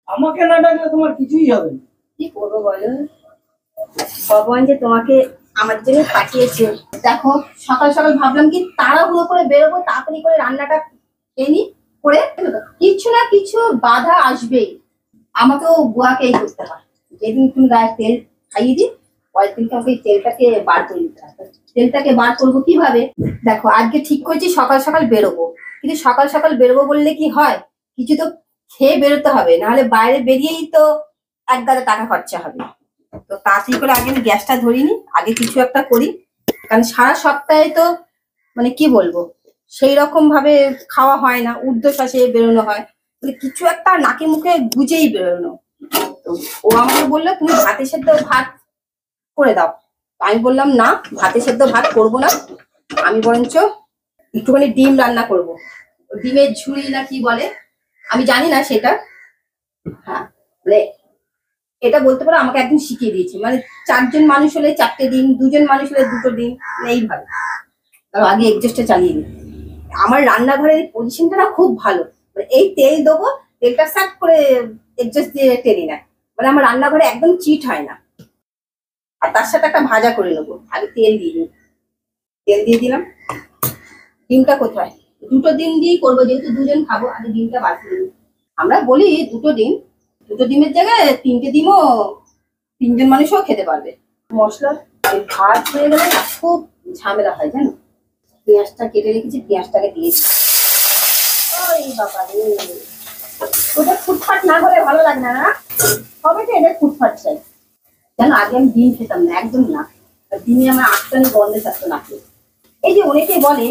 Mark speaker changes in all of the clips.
Speaker 1: আমাকে না ডাকলে তোমার কিছুই হবে না।
Speaker 2: কি করবো বলো, ভগবান যে তোমাকে আমার জন্য পাঠিয়েছে। দেখো সকাল সকাল ভাবলাম কি তাড়াহুড়ো করে বেরোবো, তাড়াতাড়ি করে রান্নাটা এনি করে, কিছু না কিছু বাধা আসবেই। আমাকেও বুয়াকেই করতে হয়। যেদিন তুমি গায়ে তেল খাইয়ে দিই, পরের দিনকে আমাকে তেলটাকে বার করে দিতে হবে। তেলটাকে বার করবো কিভাবে? দেখো আজকে ঠিক করেছি সকাল সকাল বেরোবো, কিন্তু সকাল সকাল বেরোবো বললে কি হয়, কিছু তো খেয়ে বেরোতে হবে, নাহলে বাইরে বেরিয়েই তো এক গাদা টাকা খরচা হবে। তো তাড়াতাড়ি করে আগে আমি গ্যাসটা ধরিনি, আগে কিছু একটা করি। কারণ সারা সপ্তাহে তো মানে কি বলবো, সেই রকম ভাবে খাওয়া হয় না, ঊর্ধ্বশ্বাসে বেরোনো হয়, মানে কিছু একটা নাকে মুখে গুজেই বেরোনো। তো ও আমাকে বললো তুমি ভাতে সেদ্ধ ভাত করে দাও। আমি বললাম না, ভাতে সেদ্ধ ভাত করবো না, আমি বরঞ্চ একটুখানি ডিম রান্না করবো। ডিমের ঝুড়ি না কি বলে আমি জানি না সেটা। হ্যাঁ মানে এটা বলতে পারো আমাকে একদিন শিখিয়ে দিয়েছে, মানে 4 জন মানুষ হলে 4টে ডিম, 2 জন মানুষ হলে 2টো ডিম, মানে এইভাবে। আগে এডজাস্টটা চালিয়ে নিই। আমার রান্নাঘরের পজিশনটা না খুব ভালো, মানে এই তেল দেবো, তেলটা সাট করে এডজাস্ট দিয়ে টেনে না, মানে আমার রান্নাঘরে একদম চিট হয় না। আর তার সাথে একটা ভাজা করে নেবো, আগে তেল দিয়ে দিই, তেল দিয়ে দিলাম। ডিমটা কোথায়? 2টো ডিম দিয়েই করবো, যেহেতু 2 জন খাবো, আগে ডিমটা বার করে নিই। আমরা বলি 2টো ডিম, 2টো ডিমের জায়গায় 3টে ডিমও 3 জন মানুষও খেতে পারবে। মশলা ভাত হয়ে গেলে না খুব ঝামেলা হয় জানো। পেঁয়াজটা কেটে রেখেছি, পেঁয়াজটাকে দিয়েছি। ওই বাবা রে, ওদের ফুটফাট না হলে ভালো লাগে না, না হবে তো এদের ফুটফাট চাই। জানো আগে আমি ডিম খেতাম না, একদম না, ডিমে আমার আটকানি গন্ধে থাকতো না। এই যে অনেকে বলে,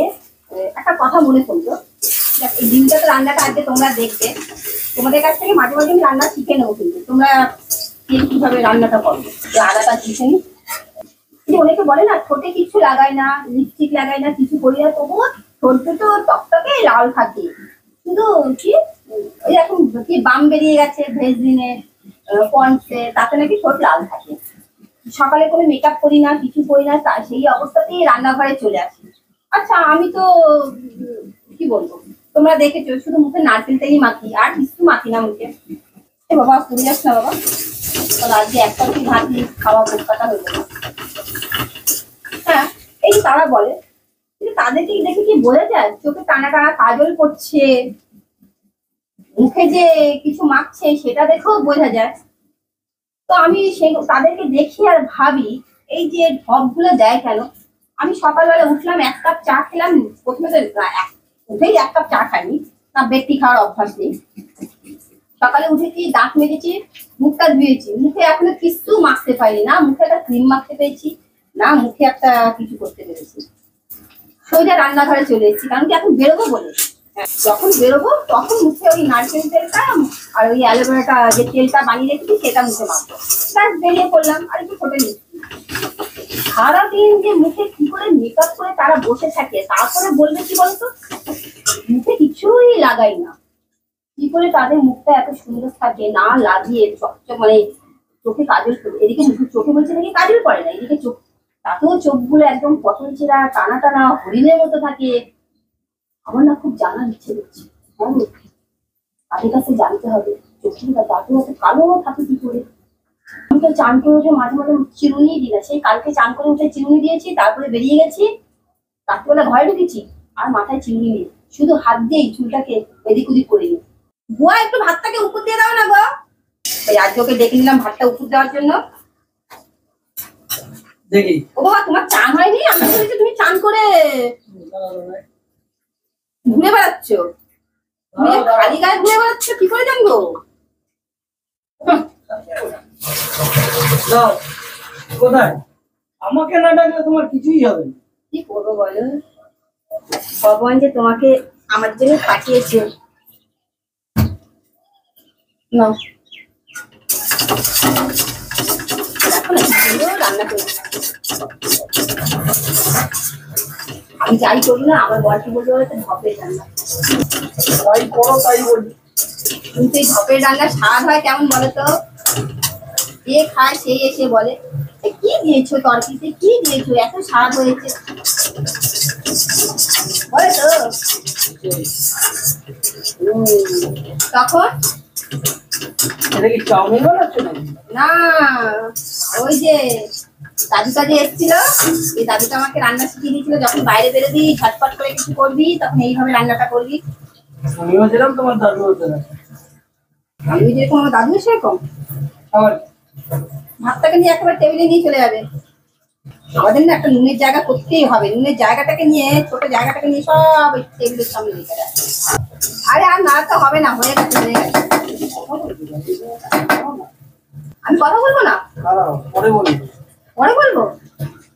Speaker 2: একটা কথা মনে পড়লো, এই ডিমটা তো রান্নাটা আজকে তোমরা দেখবে, তোমাদের কাছ থেকে মাঝে মাঝে আমি রান্না শিখে নেবো, কিন্তু তোমরা কিভাবে রান্নাটা করবে। আদাটা দিতে নি, অনেকে বলে না ঠোঁটে কিছু লাগায় না, লিপস্টিক লাগায় না, কিছু করি না, তবুও ঠোঁটে তো টকটকে লাল থাকে। কিন্তু কি ওই এখন কি বাম বেরিয়ে গেছে ভেজলিনে, পন্সে, তাতে নাকি ঠোঁট লাল থাকে। সকালে কোনো মেকআপ করি না, কিছু করি না, সেই অবস্থাতেই রান্নাঘরে চলে আসি। আচ্ছা আমি তো কি বলবো, তোমরা দেখেছো শুধু মুখে নারকেল তেলই মাখি, আর কিছু মাখি না মুখে। এ বাবা পুড়ে যাস না বাবা, তাহলে আজকে একটা কি ভাত খাওয়া বোকাটা হয়ে যাবে। হ্যাঁ এই তারা বলে, কিন্তু তাদেরকে দেখে কি বোঝা যায় চোখে টানা টানা কাজল করছে, মুখে যে কিছু মাখছে সেটা দেখেও বোঝা যায়। তো আমি সেই তাদেরকে দেখি আর ভাবি এই যে ঢপগুলো দেয় কেন। আমি সকালবেলা উঠলাম, 1 কাপ চা খেলাম, প্রথমে তো উঠেই 1 কাপ চা খাইনি, না ব্যক্তি খাওয়ার অভ্যাস নেই। সকালে উঠেছি, দাঁত মেজেছি, মুখটা ধুয়েছি, মুখে এখনো কিছু মাখতে পারিনি, না মুখে একটা ক্রিম মাখতে পেরেছি, না মুখে একটা কিছু করতে পেরেছি। সোজা রান্নাঘরে চলে এসেছি, কারণ কি এখন বেরোবো বলে। যখন বেরোবো তখন মুখে ওই নারকেল তেলটা আর ওই অ্যালোভেরাটা যে তেলটা বানিয়ে রেখেছি সেটা মুখে মাখবো, ব্যাস বেরিয়ে পড়লাম। আর একটু ফোটে নিচ্ছি। সারাদিন যে মুখে কি করে মেকআপ করে তারা বসে থাকে, তারপরে বলবে কি বলতো মুখে কিছুই লাগাই না, কি করে তাদের মুখটা এত সুন্দর থাকে না লাগিয়ে চকচক, মানে চোখে কাজল, এদিকে চোখে বলছে নাকি কাজল পড়ে না, এদিকে চোখ, তাতেও চোখগুলো একদম পটল চেরা টানা টানা হরিণের মতো থাকে। আমার না খুব জানার ইচ্ছে করছে, তাদের কাছে জানতে হবে চোখের দাঁতও এত কালো থাকে কি করে। আমি তো চান করে উঠে মাঝে মাঝে চিরুনি দিই না, সেই কালকে চান করে উঠে চিরুনি দিয়েছি, তারপরে বেরিয়ে গেছি, রাত্রিবেলা ঘরে ঢুকেছি আর মাথায় চিরুনি নেই, শুধু হাত দিয়েই চুলটাকে এদিক ওদিক করে নিই। বুয়া একটু ভাতটাকে উপর দিয়ে দাও না গো। তাই আজকে ওকে ডেকে নিলাম ভাতটা উপর দেওয়ার জন্য।
Speaker 1: দেখি
Speaker 2: ও বাবা তোমার চান হয়নি? আমি বলেছি তুমি চান করে ঘুরে বেড়াচ্ছ, খালি গায়ে ঘুরে বেড়াচ্ছ, কি করে জানবো?
Speaker 1: কোথায়? আমাকে না ডাকলে তোমার কিছুই হবে না।
Speaker 2: কি করবো বলো, ভগবান যে তোমাকে আমার জন্য পাঠিয়েছে। না রান্না করি, আমি যাই করি না আমার বয়সী বলতে বলতে ঢপের রান্না,
Speaker 1: তাই করো তাই বলি।
Speaker 2: কিন্তু এই ঢপের রান্নার স্বাদ হয় কেমন বলো তো? যে খায় সেই এসে বলে কি দিয়েছো তরকারিতে, কি দিয়েছো, এত স্বাদ হয়েছে বলে তো। তখন
Speaker 1: এটা কি চাউমিন বানাচ্ছ নাকি?
Speaker 2: না, ওই যে দাদুটা যে এসেছিল, এই দাদুটা আমাকে রান্না শিখিয়ে দিয়েছিল, যখন বাইরে বেরোবি ঝটপট করে কিছু করবি তখন এইভাবে রান্নাটা করবি।
Speaker 1: আমিও যেরকম তোমার দাদু হতে না।
Speaker 2: আমি যেরকম আমার দাদু সেরকম
Speaker 1: আবার
Speaker 2: ভাতটাকে নিয়ে একেবারে টেবিলে নিয়ে চলে যাবে। আমাদের না একটা নুনের জায়গা করতেই হবে, নুনের জায়গাটাকে নিয়ে, ছোট জায়গাটাকে নিয়ে সব ওই টেবিলের সামনে রেখে দেয়। আরে আর না তো হবে না, হয়ে গেছে হয়ে গেছে। আমি কথা বলবো না,
Speaker 1: পরে বলি।
Speaker 2: পরে বলবো।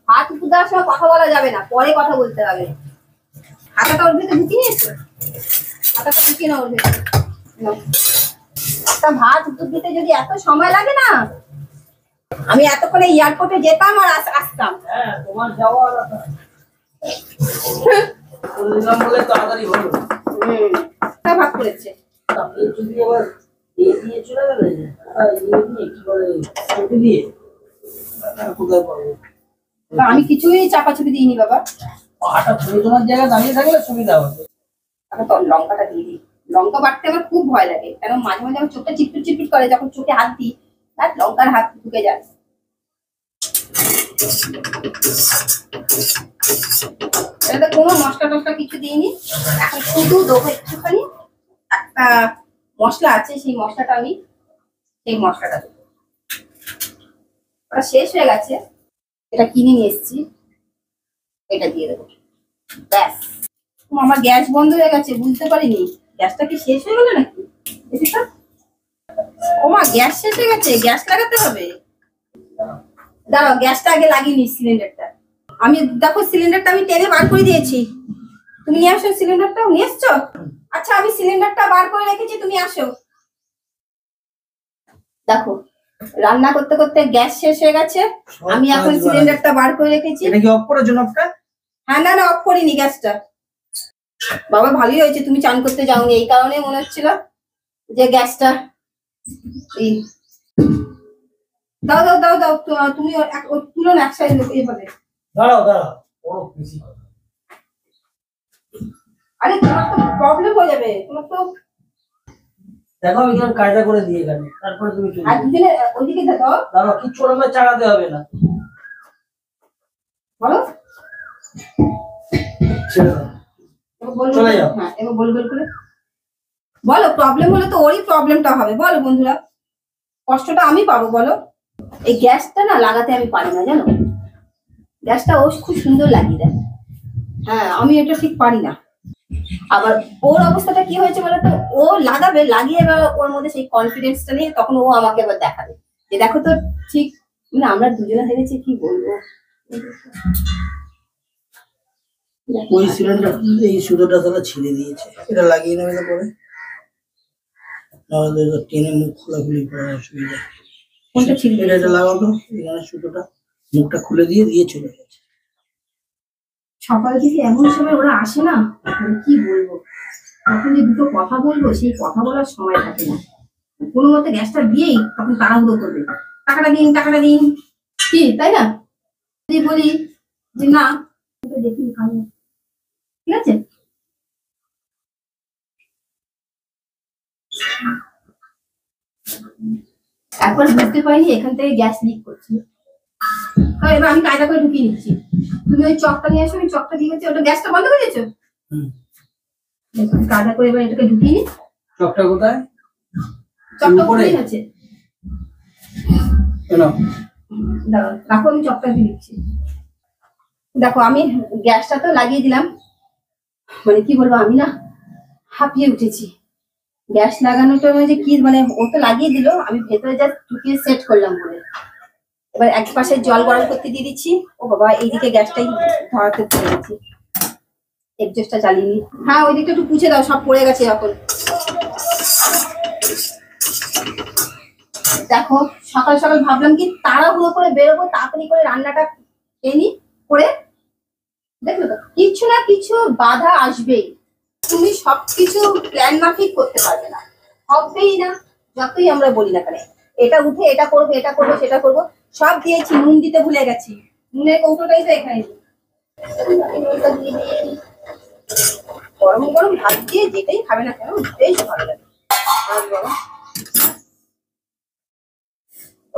Speaker 2: হাত উপর দেওয়ার সময় কথা বলা যাবে না, পরে কথা বলতে হবে। হাতাটা ওর ভেতরে ঢুকিয়ে নিয়েছো, হাতাটা ঢুকিয়ে না ওর ভেতরে। নাও। একটা ভাত উপর দিতে যদি এত সময় লাগে না, আমি এতক্ষণে এয়ারপোর্টে যেতাম আর আসতাম।
Speaker 1: হ্যাঁ, তোমার যাওয়ার বললাম বলে তাড়াতাড়ি হলো।
Speaker 2: ভাত করেছে।
Speaker 1: আপনি যদি আবার দিয়ে চলে গেলে দিয়ে কি করে ছুটি দিয়ে কোথায় পাবো?
Speaker 2: আমি কিছুই চাপাচুপি দিইনি বাবা।
Speaker 1: পাটা ছুটি তোমার জায়গায় দাঁড়িয়ে থাকলে সুবিধা হবে।
Speaker 2: আমি তো লঙ্কাটা দিয়ে দিই। লঙ্কা বাটতে আমার খুব ভয় লাগে, কারণ মাঝে মাঝে আমার চোখটা চিটপিট চিটপিট করে, যখন চোখে হাত দিই আর লঙ্কার হাত ঢুকে যায়। এটাতে কোনো মশলা টসলা কিছু দিইনি, এখন শুধু দেবো একটুখানি একটা মশলা আছে, সেই মশলাটা আমি দেবো। ওটা শেষ হয়ে গেছে, এটা কিনে নিয়ে এসেছি, এটা দিয়ে দেবো ব্যাস। আমার গ্যাস বন্ধ হয়ে গেছে, বুঝতে পারিনি। গ্যাসটা কি শেষ হয়ে গেল নাকি? ও মা, গ্যাস শেষ হয়ে গেছে, গ্যাস লাগাতে হবে। দাঁড়াও, গ্যাসটা আগে লাগিয়ে নি, সিলিন্ডারটা। আমি দেখো সিলিন্ডারটা আমি টেনে বার করে দিয়েছি। তুমি নিয়ে আসো সিলিন্ডারটা, নিয়ে এসছো? আচ্ছা, আমি সিলিন্ডারটা বার করে রেখেছি, তুমি আসো। দেখো, রান্না করতে করতে গ্যাস শেষ হয়ে গেছে, আমি এখন সিলিন্ডারটা বার করে রেখেছি।
Speaker 1: এটা কি অফ করেছো নবটা?
Speaker 2: হ্যাঁ, না না, অফ করিনি গ্যাসটা। বাবা ভালোই হয়েছে তুমি চান করতে যাওনি, এই কারণে মনে হচ্ছিল যে গ্যাসটা। দাও দাও দাও দাও, তুমি তুলো না একসাথে এইভাবে।
Speaker 1: দাঁড়াও দাঁড়াও, বড় বেশি কথা।
Speaker 2: আরে তোমার তো প্রবলেম হয়ে যাবে, তোমার তো।
Speaker 1: দেখো আমি কিরকম কায়দা করে দিয়ে গেল, তারপরে তুমি চলে
Speaker 2: আর দুজনে ওইদিকে দাও।
Speaker 1: দাঁড়াও, কিচ্ছু ওরকম চালাতে হবে না।
Speaker 2: বলো,
Speaker 1: ছেড়ে দাও। চলে যাও।
Speaker 2: হ্যাঁ, এবার বল বল করে বলো। প্রবলেম হলে তো ওরই প্রবলেমটা হবে, বলো বন্ধুরা, কষ্টটা আমি পাবো বলো। এই গ্যাসটা না লাগাতে আমি পারি না, জানো। গ্যাসটা ও খুব সুন্দর লাগিয়ে দেয়। হ্যাঁ, আমি এটা ঠিক পারি না। আবার ওর অবস্থাটা কি হয়েছে বলতো, ও লাগাবে, লাগিয়ে এবার ওর মধ্যে সেই কনফিডেন্সটা নিয়ে তখন ও আমাকে এবার দেখাবে যে দেখো তো ঠিক। মানে আমরা দুজনে হেরেছি, কি বলবো।
Speaker 1: ওই সিলিন্ডার এই সুতোটা তারা ছিঁড়ে দিয়েছে, এটা লাগিয়ে নেবে তো পরে, নাহলে টেনে মুখ খোলাখুলি করার অসুবিধা।
Speaker 2: কোনটা ছিল?
Speaker 1: এটা লাগাও তো, এখানে সুতোটা মুখটা খুলে দিয়ে চলে গেছে।
Speaker 2: সকাল থেকে এমন সময় ওরা আসে না, মানে কি বলবো। তখন যে দুটো কথা বলবো, সেই কথা বলার সময় থাকে না। কোনো মতে গ্যাসটা দিয়েই তখন তাড়াহুড়ো করবে, টাকাটা দিন টাকাটা দিন, কি তাই না? যদি বলি যে না, দেখি খাবো, ঠিক আছে। একবার বুঝতে পারিনি এখান থেকে গ্যাস লিক করছে। এবার আমি কায়দা করে ঢুকিয়ে নিচ্ছি। তুমি ওই চকটা নিয়ে আসো, আমি চকটা দিয়ে গেছি, ওটা গ্যাসটা বন্ধ করে দিয়েছো। কায়দা করে এবার এটাকে ঢুকিয়ে নি।
Speaker 1: চকটা কোথায়?
Speaker 2: চকটা উপরেই আছে।
Speaker 1: দাঁড়াও,
Speaker 2: রাখো, আমি চকটা দিয়ে দিচ্ছি। দেখো, আমি গ্যাসটা তো লাগিয়ে দিলাম, মানে কি বলবো, আমি না হাঁপিয়ে উঠেছি। গ্যাস লাগানোটা যে কি, মানে ও তো লাগিয়ে দিল, আমি ভেতরে যা ঢুকিয়ে সেট করলাম বলে। এবার এক পাশে জল গরম করতে দিয়ে দিচ্ছি। ও বাবা, এইদিকে গ্যাসটাই ধরাতে দিয়ে দিচ্ছি, এক্সস্টটা জ্বালিয়ে নি। হ্যাঁ, ওই দিকটা একটু পুছে দাও, সব পড়ে গেছে এখন। দেখো, সকাল সকাল ভাবলাম কি তাড়াহুড়ো করে বেরোবো, তাড়াতাড়ি করে রান্নাটা এনি করে, দেখলো তো কিছু না কিছু বাধা আসবেই। তুমি সবকিছু প্ল্যান মাফিক করতে পারবে না, হবেই না, যতই আমরা বলি না কেন। এটা উঠে এটা করবো, এটা করবো, সেটা করবো, সব দিয়েছি। নুন দিতে ভুলে গেছি, নুনের কৌটোটাই তো এখানে। গরম গরম ভাত দিয়ে যেটাই খাবে না কেন বেশ ভালো লাগে। বাবা,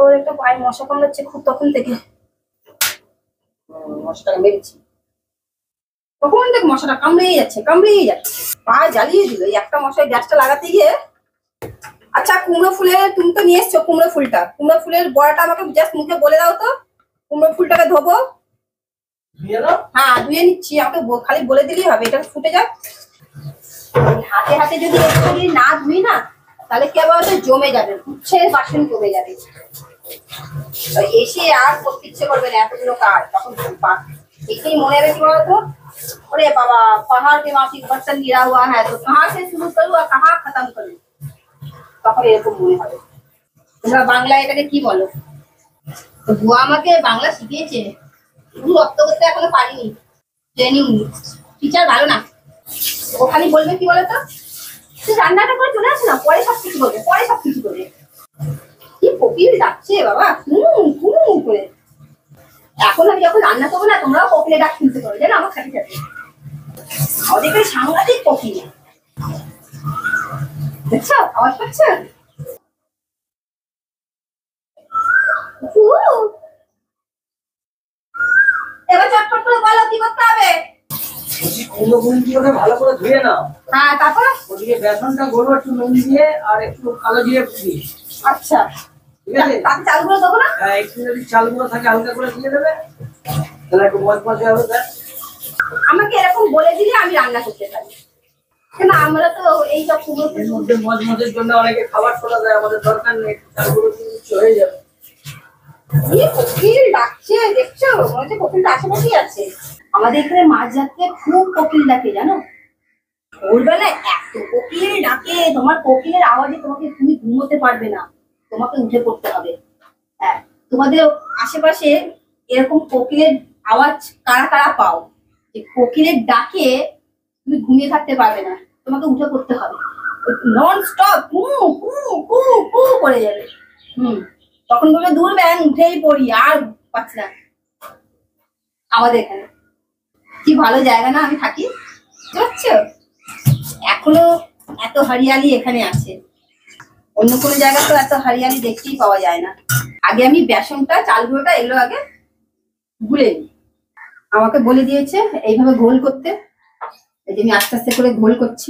Speaker 2: ওর একটা পায়ে মশা কামড়াচ্ছে খুব তখন থেকে। মশাটা মেরেছি তখন থেকে, মশাটা কামড়েই যাচ্ছে, পা জ্বালিয়ে দিল এই একটা মশায় গ্যাসটা লাগাতে গিয়ে। আচ্ছা কুমড়ো ফুলের, তুমি তো নিয়ে এসছো কুমড়ো ফুলের বড়াটা আমাকে জাস্ট মুখে বলে দাও তো। কুমড়ো ফুলটাকে ধোবো, হ্যাঁ ধুয়ে নিচ্ছি, আমাকে খালি বলে দিলেই হবে, এটা ফুটে যাক। হাতে হাতে যদি একটু না ধুই না, তাহলে কি আবার জমে যাবে, উচ্ছের বাসন জমে যাবে, এসে আর করতে ইচ্ছে করবে না এতগুলো কাজ। তখন এটাই মনে হবে কি বলতো, ওরে বাবা পাহাড় के माफी बर्तन गिरा हुआ है तो कहाँ से शुरू करूँ और कहाँ खत्म करूँ, তখন এরকম মনে হবে। তোমরা বাংলায় এটাকে কি বলো? তো বুয়া আমাকে বাংলা শিখিয়েছে, শুধু রপ্ত করতে এখনো পারিনি, ট্রেনিং টিচার ভালো না। ও খালি বলবে কি বলতো, তুই রান্নাটা করে চলে আসে না, পরে সব কিছু করবে। কি কোকিল ডাকছে বাবা, করে। এখন আমি যখন রান্না করবো না, তোমরাও কোকিলের ডাক শুনতে পারো, জানো আমার সাথে সাথে। ওদের সাংঘাতিক কোকিল, দেখছো আওয়াজ পাচ্ছ? এবার চটপট করে বলো কি করতে হবে।
Speaker 1: ভালো করে ধুয়ে নাও।
Speaker 2: হ্যাঁ তারপর
Speaker 1: ওদিকে বেসনটা গড়বো একটু নুন দিয়ে আর একটু কালো জিরে ফুটিয়ে।
Speaker 2: আচ্ছা
Speaker 1: ঠিক আছে,
Speaker 2: তাতে চালগুলো দেবো না?
Speaker 1: হ্যাঁ একটু যদি চালগুলো থাকে হালকা করে দিয়ে দেবে, তাহলে একটু মজমজে হবে।
Speaker 2: আমাকে এরকম বলে দিলে আমি রান্না করতে পারি, কেন আমরা তো এই সব
Speaker 1: এর মধ্যে মজমজের জন্য অনেকে খাবার তোলা যায়, আমাদের দরকার নেই, চালগুলো কিছু হয়ে যাবে।
Speaker 2: কোকিল ডাকছে দেখছো, মনে হচ্ছে কোকিলটা আশেপাশেই আছে। আমাদের এখানে মাঝ রাত্রে খুব কোকিল ডাকে জানো, ভোরবেলায় এত কোকিল ডাকে, তোমার কোকিলের আওয়াজে তুমি ঘুমোতে পারবে না, তোমাকে উঠে পড়তে হবে। হ্যাঁ, তোমাদের আশেপাশে এরকম কোকিলের আওয়াজ কারা কারা পাও, যে কোকিলের ডাকে তুমি ঘুমিয়ে থাকতে পারবে না, তোমাকে উঠে পড়তে হবে, নন স্টপ কু কু কু কু করে যাবে। তখন বলবে দূর ব্যাং উঠেই পড়ি, আর পাচ্ছি না। আমাদের এখানে কি ভালো জায়গা না আমি থাকি, বুঝছো? এখনো এত হরিয়ালি এখানে আছে, অন্য কোনো জায়গা তো এত হরিয়ালি দেখতেই পাওয়া যায় না। আগে আমি বেসনটা চালগুলোটা এগুলো আগে গুলে নিই, আমাকে বলে দিয়েছে এইভাবে ঘোল করতে, এই যে আমি আস্তে আস্তে করে ঘোল করছি।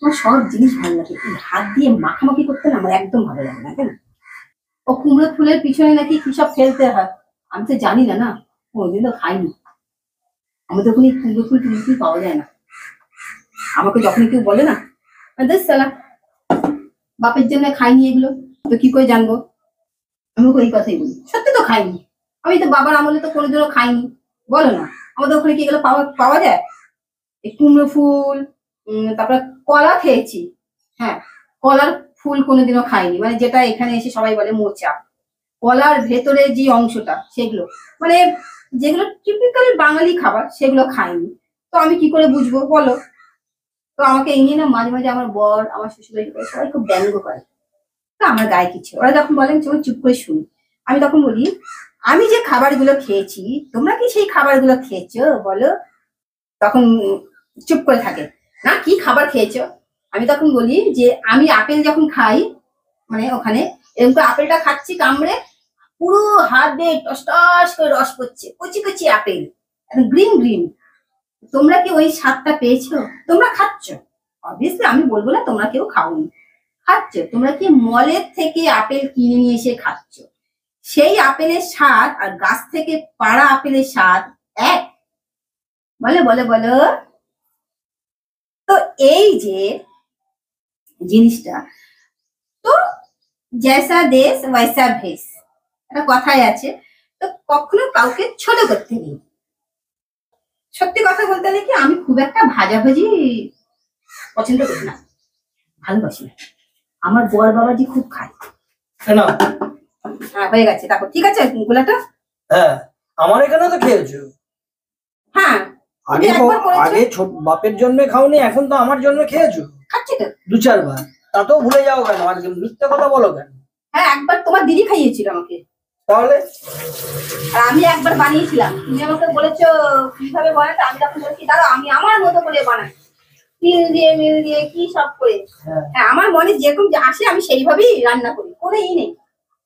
Speaker 2: আমার সব জিনিস ভালো লাগে, হাত দিয়ে মাখামাখি করতে না আমার একদম ভালো লাগে না। কেন ও কুমড়ো ফুলের পিছনে নাকি কি সব ফেলতে হয়, আমি তো জানি না, না কোনোদিন তো খাইনি, আমাদের ওখানে কুমড়ো ফুল পাওয়া যায় না। আমাকে যখন কেউ বলে না সালা বাপের জন্য খাইনি এগুলো, তো কি করে জানবো, আমি ওই কথাই বলি, সত্যি তো খাইনি, আমি তো বাবার আমলে তো কোনোদিনও খাইনি, বলো না আমাদের ওখানে কি এগুলো পাওয়া যায়? এই কুমড়ো ফুল, তারপরে কলা খেয়েছি, হ্যাঁ কলার ফুল কোনোদিনও খাইনি, মানে যেটা এখানে এসে সবাই বলে মোচা, কলার ভেতরে যে অংশটা সেগুলো, মানে যেগুলো টিপিক্যাল বাঙালি খাবার সেগুলো খাইনি, তো আমি কি করে বুঝবো বলো? তো আমাকে এই নিয়ে না মাঝে মাঝে আমার বর, আমার শ্বশুরবাড়ি সবাই খুব ব্যঙ্গ করে, তো আমার গায়ে কিছু, ওরা যখন বলেন তুমি চুপ করে শুনি, আমি তখন বলি আমি যে খাবারগুলো খেয়েছি তোমরা কি সেই খাবারগুলো খেয়েছো বলো? তখন চুপ করে থাকে, না কি খাবার খেয়েছো? আমি তখন বলি যে আমি আপেল যখন খাই, মানে ওখানে এরকম করে আপেলটা খাচ্ছি কামড়ে, পুরো হাত দিয়ে টস টস করে রস পড়ছে, কচি কচি আপেল, গ্রিন গ্রিন, তোমরা কি ওই স্বাদটা পেয়েছো? তোমরা খাচ্ছ, অবভিয়াসলি আমি বলবো না তোমরা কেউ খাওনি, খাচ্ছ, তোমরা কি মলের থেকে আপেল কিনে নিয়ে এসে খাচ্ছ, সেই আপেলের স্বাদ আর গাছ থেকে পাড়া আপেলের স্বাদ এক? বলে বলে বলো। তো এই যে জিনিসটা, তো জৈসা দেশ ওয়াইসা ভেস, একটা কথাই আছে, তো কখনো কাউকে ছোট করতে নেই। সত্যি কথা বলতে গেলে কি আমি খুব একটা ভাজাভাজি পছন্দ করি না, ভালোবাসি না, আমার বর বাবাজি খুব খায়।
Speaker 1: কেন?
Speaker 2: হ্যাঁ হয়ে গেছে, তারপর ঠিক আছে গোলাটা।
Speaker 1: হ্যাঁ আমার এখানে তো খেয়েছো,
Speaker 2: হ্যাঁ
Speaker 1: আগে আগে ছোট বাপের জন্য খাওনি, এখন তো আমার জন্য খেয়েছো,
Speaker 2: খাচ্ছি তো
Speaker 1: 2-4 বার, তাতেও ভুলে যাও কেন? আজকে মিথ্যা কথা বলো কেন?
Speaker 2: হ্যাঁ একবার তোমার দিদি খাইয়েছিল আমাকে,
Speaker 1: তাহলে
Speaker 2: আর আমি একবার বানিয়েছিলাম, তুমি আমাকে বলেছো কিভাবে বানাতে, আমি তখন বলছি দাঁড়াও আমি আমার মতো করে বানাই, তিল দিয়ে মিল দিয়ে কি সব করে। হ্যাঁ আমার মনে যেরকম আসে আমি সেইভাবেই রান্না করি, কোনো ই নেই,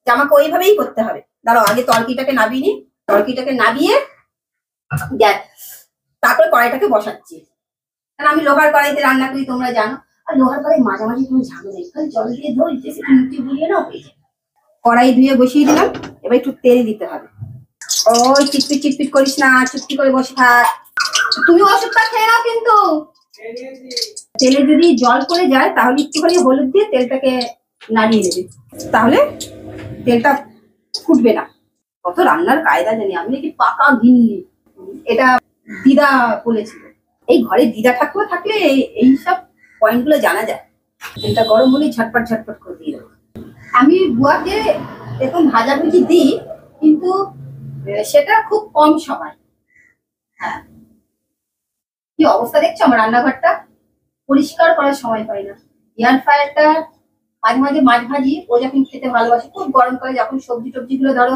Speaker 2: যে আমাকে ওইভাবেই করতে হবে। দাঁড়াও, আগে তরকিটাকে নাবিয়ে নি। তরকিটাকে নাবিয়ে তারপরে কড়াইটাকে বসাচ্ছি। কারণ আমি লোহার কড়াইতে রান্না করি, তোমরা জানো। আর লোহার কড়াই মাঝামাঝি কোনো ঝামেলা নেই, খালি জল দিয়ে ধোই, মুখে বুলিয়ে নাও, হয়ে যায়। কড়াই ধুয়ে বসিয়ে দিলাম, এবার একটু তেল দিতে হবে। ওই চিটপিট চিটপিট করিস না, চুপটি করে বসে থাক। তুমি ওষুধটা খেয়ে নাও কিন্তু। তেলে যদি জল পড়ে যায় তাহলে একটুখানি হলুদ দিয়ে তেলটাকে নাড়িয়ে নেবে, তাহলে তেলটা ফুটবে না। কত রান্নার কায়দা জানি আমি, নাকি পাকা গিন্নি। এটা দিদা বলেছিল। এই ঘরে দিদা ঠাকুমা থাকলে এইসব পয়েন্ট গুলো জানা যায়। তেলটা গরম হলেই ঝটপট ঝটপট করে দিয়ে দেবো। আমি বুয়াকে এরকম ভাজাভুজি দিই, কিন্তু সেটা খুব কম সময়। হ্যাঁ, কি অবস্থা দেখছো আমার রান্নাঘরটা, পরিষ্কার করার সময় পাই না। এয়ার ফ্রায়ারটা মাঝে মাঝে মাছ ভাজি ও যখন খেতে ভালোবাসে, খুব গরম করে, যখন সবজি টবজি গুলো ধরো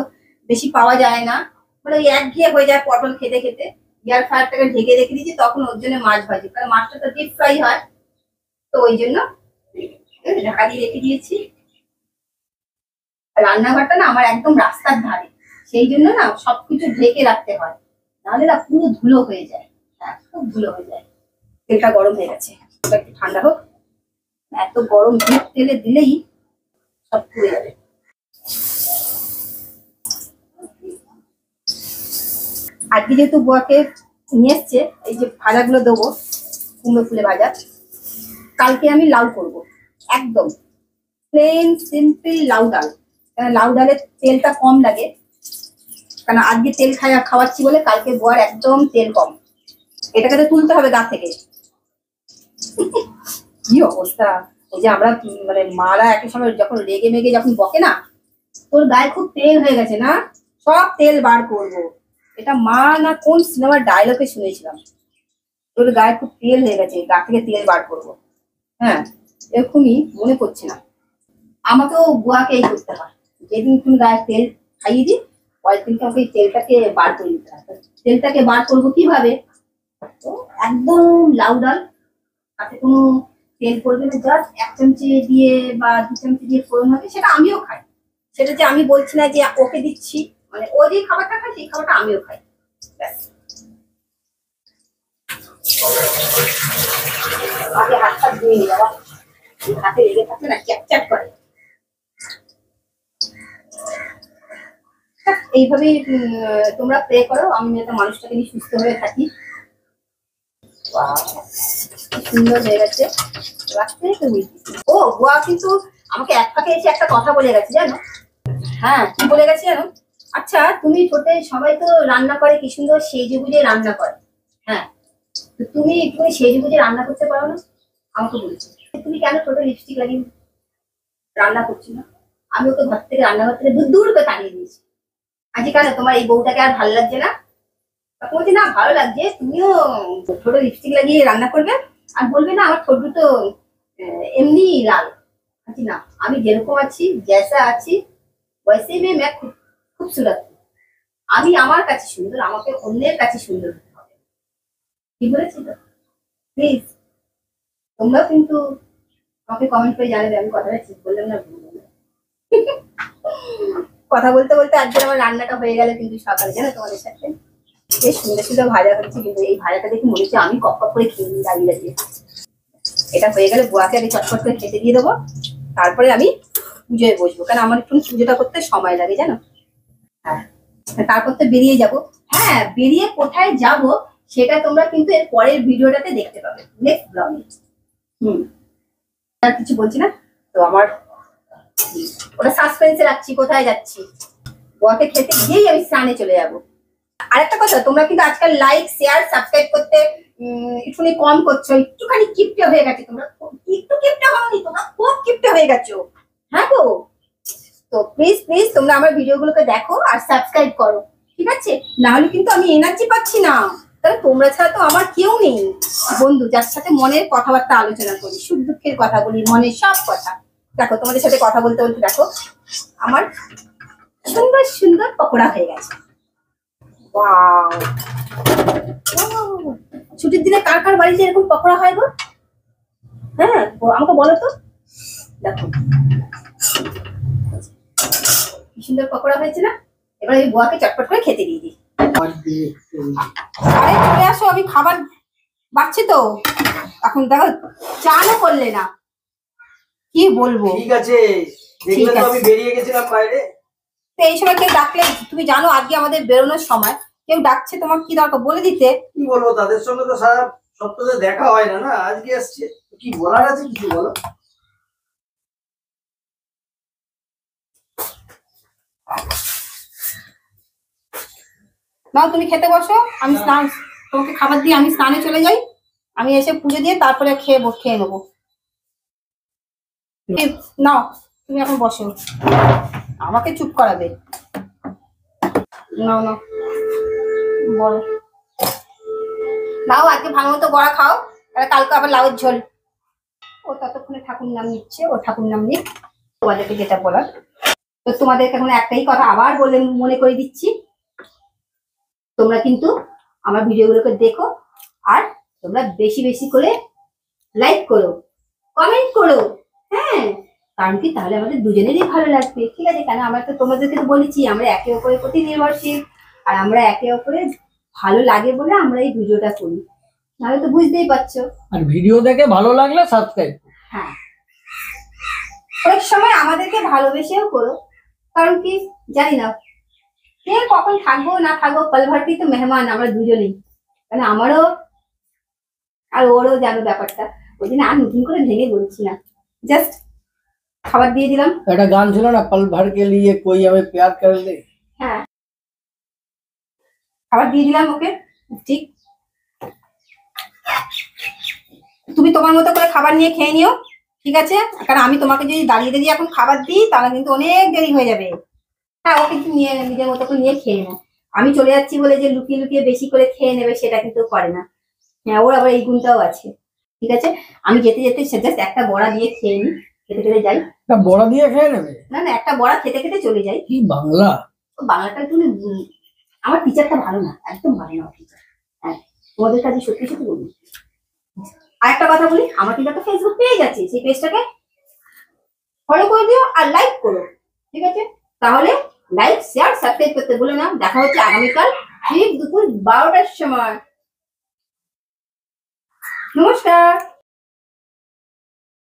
Speaker 2: বেশি পাওয়া যায় না, মানে ওই একঘেয়ে হয়ে যায় পটল খেতে খেতে, এয়ার ফ্রায়ারটাকে ঢেকে রেখে দিয়েছি, তখন ওর জন্য মাছ ভাজি, কারণ মাছটা তো ডিপ ফ্রাই হয়, তো ওই জন্য ঢাকা দিয়ে রেখে দিয়েছি। রান্নাঘরটা না আমার একদম রাস্তার ধারে, সেই জন্য না সবকিছু ঢেকে রাখতে হয়, নাহলে না পুরো ধুলো হয়ে যায়। হ্যাঁ, খুব ধুলো হয়ে যায়। তেলটা গরম হয়ে গেছে, একটু ঠান্ডা হোক। এত গরম তেলে দিলেই সব পুড়ে যাবে। আজকে যেহেতু বুয়াকে নিয়ে এসছে, এই যে ভাজাগুলো দেবো, কুমড়ো ফুলে ভাজা। কালকে আমি লাউ করব, একদম প্লেন সিম্পল লাউ ডাল। লাউ ডালের তেলটা কম লাগে, কারণ আজকে তেল খাওয়াচ্ছি বলে কালকে বুয়ার একদম তেল কম। এটাকে তো তুলতে হবে গা থেকে। কি অবস্থা! এই যে আমরা মানে মারা একই সময় যখন রেগে মেগে যখন বকে না, তোর গায়ে খুব তেল হয়ে গেছে না, সব তেল বার করবো। এটা মা না কোন সিনেমার ডায়লগে শুনেছিলাম, তোর গায়ে খুব তেল হয়ে গেছে, গা থেকে তেল বার করবো। হ্যাঁ, এরকমই মনে করছে না। আমাকেও বুয়াকে এই করতে হয়, যেদিন তুমি গায়ে তেল খাইয়ে দিই, পরের দিনকে আমাকে এই তেলটাকে বার করে দিতে হয়। তেলটাকে বার করবো কিভাবে? তো একদম লাউ ডাল, তাতে কোনো তেল পড়বে না, জাস্ট 1 চামচে দিয়ে বা 2 চামচে দিয়ে ফোড়ন হবে। সেটা আমিও খাই, সেটা যে আমি বলছি না যে ওকে দিচ্ছি, মানে ও যে খাবারটা খায় সেই খাবারটা আমিও খাই। আগে হাতটা ধুয়ে নিই বাবা, হাতে লেগে থাকলে না চ্যাপচ্যাপ করে। এইভাবেই তোমরা প্রে করো, আমি একটা মানুষটাকে নিয়ে সুস্থ হয়ে থাকি। সুন্দর হয়ে গেছে। ও বুয়া কিন্তু আমাকে এক ফাঁকে এসে একটা কথা বলে গেছে জানো। হ্যাঁ, কি বলে গেছে জানো? আচ্ছা, তুমি ছোটে সবাই তো রান্না করে কি সুন্দর সেজে গুজে রান্না করে, হ্যাঁ, তুমি তুমি সেজে গুজে রান্না করতে পারো না? আমাকে বলেছে তুমি কেন ছোট লিপস্টিক লাগিয়ে রান্না করছি না। আমি ওকে ঘর থেকে রান্নাঘর থেকে দূর দূর করে তাড়িয়ে দিয়েছি। আজকে কেন তোমার এই বউটাকে আর ভালো লাগছে না? তখন বলছি না, ভালো লাগছে, তুমিও ছোট লিপস্টিক লাগিয়ে রান্না করবে আর বলবে না আমার ঠোঁট দুটো এমনি লাল। আচ্ছা না, আমি যেরকম আছি, জেসা আছি, वैसे में मैं खूबसूरत हूँ। আমি আমার কাছে সুন্দর, আমাকে অন্যের কাছে সুন্দর হতে হবে। কি বলেছি তো? প্লিজ তোমরা কিন্তু আমাকে কমেন্ট করে জানাবে আমি কথাটা ঠিক বললাম না ভুল বললাম। কথা বলতে বলতে আজকে আমার রান্নাটা হয়ে গেল কিন্তু সকালে, জানো তোমাদের সাথে বেশ সুন্দর সুন্দর ভাজা হচ্ছে, কিন্তু এই ভাজাটা দেখে মনে হচ্ছে আমি কপ কপ করে খেয়ে নিই দাঁড়িয়ে দাঁড়িয়ে। এটা হয়ে গেলে বুয়াকে আগে চটপট করে খেতে দিয়ে দেবো, তারপরে আমি পুজোয় বসবো, কারণ আমার একটু পুজোটা করতে সময় লাগে জানো। হ্যাঁ, তারপর তো বেরিয়ে যাব। হ্যাঁ, বেরিয়ে কোথায় যাব সেটা তোমরা কিন্তু এর পরের ভিডিওটাতে দেখতে পাবে, নেক্সট ব্লগে। আর কিছু বলছি না তো, আমার ওটা সাসপেন্সে রাখছি কোথায় যাচ্ছি। বুয়াকে খেতে গিয়েই আমি স্নানে চলে যাবো। আরেকটা কথা, তোমরা কিন্তু আজকাল লাইক শেয়ার সাবস্ক্রাইব করতে একটুখানি কম করছো, একটুখানি কিপটে হয়ে গেছে তোমরা, একটু কিপটে হওনি, তোমরা খুব কিপটে হয়ে গেছো। হ্যাঁ গো, তো প্লিজ প্লিজ তোমরা আমার ভিডিওগুলোকে দেখো আর সাবস্ক্রাইব করো, ঠিক আছে? না হলে কিন্তু আমি এনার্জি পাচ্ছি না, তাহলে তোমরা ছাড়া তো আমার কেউ নেই। বন্ধু যার সাথে মনের কথাবার্তা আলোচনা করি, সুখ দুঃখের কথা বলি, মনের সব কথা। দেখো তোমাদের সাথে কথা বলতে বলতে দেখো আমার সুন্দর সুন্দর পকোড়া হয়ে গেছে। ওয়াও, ছুটির দিনে কার কার বাড়িতে এরকম পকোড়া হয় গো? হ্যাঁ, আমাকে বলো তো। দেখো কি সুন্দর পকোড়া হয়েছে না? এবার এই বুয়াকে চটপট করে খেতে দিয়ে দিই। আরে চলে আসো, আমি খাবার বাড়ছি তো। এখন দেখো চানও করলে না, কি বলবো।
Speaker 1: ঠিক আছে, দেখলে তো আমি বেরিয়ে গেছিলাম বাইরে।
Speaker 2: তো এই সময় কেউ ডাকলে, তুমি জানো আজকে আমাদের বেরোনোর সময় কেউ ডাকছে, তোমার কি দরকার বলে দিতে?
Speaker 1: কি বলবো, তাদের সঙ্গে তো সারা সপ্তাহে দেখা হয় না, না আজকে আসছে, কি বলার আছে কিছু বলো।
Speaker 2: নাও তুমি খেতে বসো, আমি স্নান, তোমাকে খাবার দিয়ে আমি স্নানে চলে যাই। আমি এসে পুজো দিয়ে তারপরে খেয়ে নেবো। নাও তুমি এখন বসো, আমাকে চুপ করাবে। নাও নাও বলো, নাও আজকে ভালো মতো বড়া খাও, তাহলে কালকে আবার লাউয়ের ঝোল। ও ততক্ষণে ঠাকুর নাম নিচ্ছে, ও ঠাকুর নাম নিক। তোমাদেরকে যেটা বলার, তো তোমাদেরকে এখন একটাই কথা আবার বলে মনে করে দিচ্ছি, তোমরা কিন্তু আমার ভিডিওগুলোকে দেখো, আর তোমরা বেশি বেশি করে লাইক করো, কমেন্ট করো। হ্যাঁ, কারণ কি তাহলে আমাদের দুজনেরই ভালো লাগবে, ঠিক আছে? কেন আমরা তো তোমাদেরকে তো বলেছি আমরা একে অপরের প্রতি নির্ভরশীল, আর আমরা একে অপরের ভালো লাগে বলে আমরা এই ভিডিওটা করি, নাহলে তো বুঝতেই পারছো।
Speaker 3: আর ভিডিও দেখে ভালো লাগলে সাবস্ক্রাইব।
Speaker 2: হ্যাঁ, অনেক সময় আমাদেরকে ভালোবেসেও করো, কারণ কি জানি না কে কখন থাকবো না থাকবো, পলভারটি তো মেহমান আমরা দুজনেই, মানে আমারও আর ওরও জানো ব্যাপারটা, ওই জন্য আর নতুন করে ভেঙে বলছি না, জাস্ট খাবার দিয়ে দিলাম।
Speaker 3: একটা গান ছিল না, পল ভর কে লিয়ে কোই हमें प्यार कर ले।
Speaker 2: হ্যাঁ, খাবার দিয়ে দিলাম ওকে, ঠিক। তুমি তোমার মতো করে খাবার নিয়ে খেয়ে নিও, ঠিক আছে? কারণ আমি তোমাকে যদি দাঁড়িয়ে দাঁড়িয়ে এখন খাবার দিই তাহলে কিন্তু অনেক দেরি হয়ে যাবে। হ্যাঁ, ও কিন্তু নিয়ে নিজের মতো করে নিয়ে খেয়ে নাও। আমি চলে যাচ্ছি বলে যে লুকিয়ে লুকিয়ে বেশি করে খেয়ে নেবে সেটা কিন্তু করে না। হ্যাঁ, ওর আবার এই গুণটাও আছে, ঠিক আছে? আমি যেতে যেতে জাস্ট একটা বড়া দিয়ে খেয়ে নিই, খেতে খেতে যাই।
Speaker 3: একটা বড়া দিয়ে খেয়ে নেবে?
Speaker 2: না না, একটা বড়া খেতে খেতে চলে যাই।
Speaker 3: কি বাংলা!
Speaker 2: বাংলাটা তুমি, আমার টিচারটা ভালো না, একদম ভালো না টিচার। হ্যাঁ, তোমাদের কাছে সত্যি সত্যি বলি। আর একটা কথা বলি, আমার কিন্তু একটা ফেসবুক পেজ আছে, সেই পেজটাকে ফলো করে দিও আর লাইক করো, ঠিক আছে? তাহলে লাইক শেয়ার সাবস্ক্রাইব করতে ভুলো না। দেখা হচ্ছে আগামীকাল ঠিক দুপুর 12টার সময়। নমস্কার।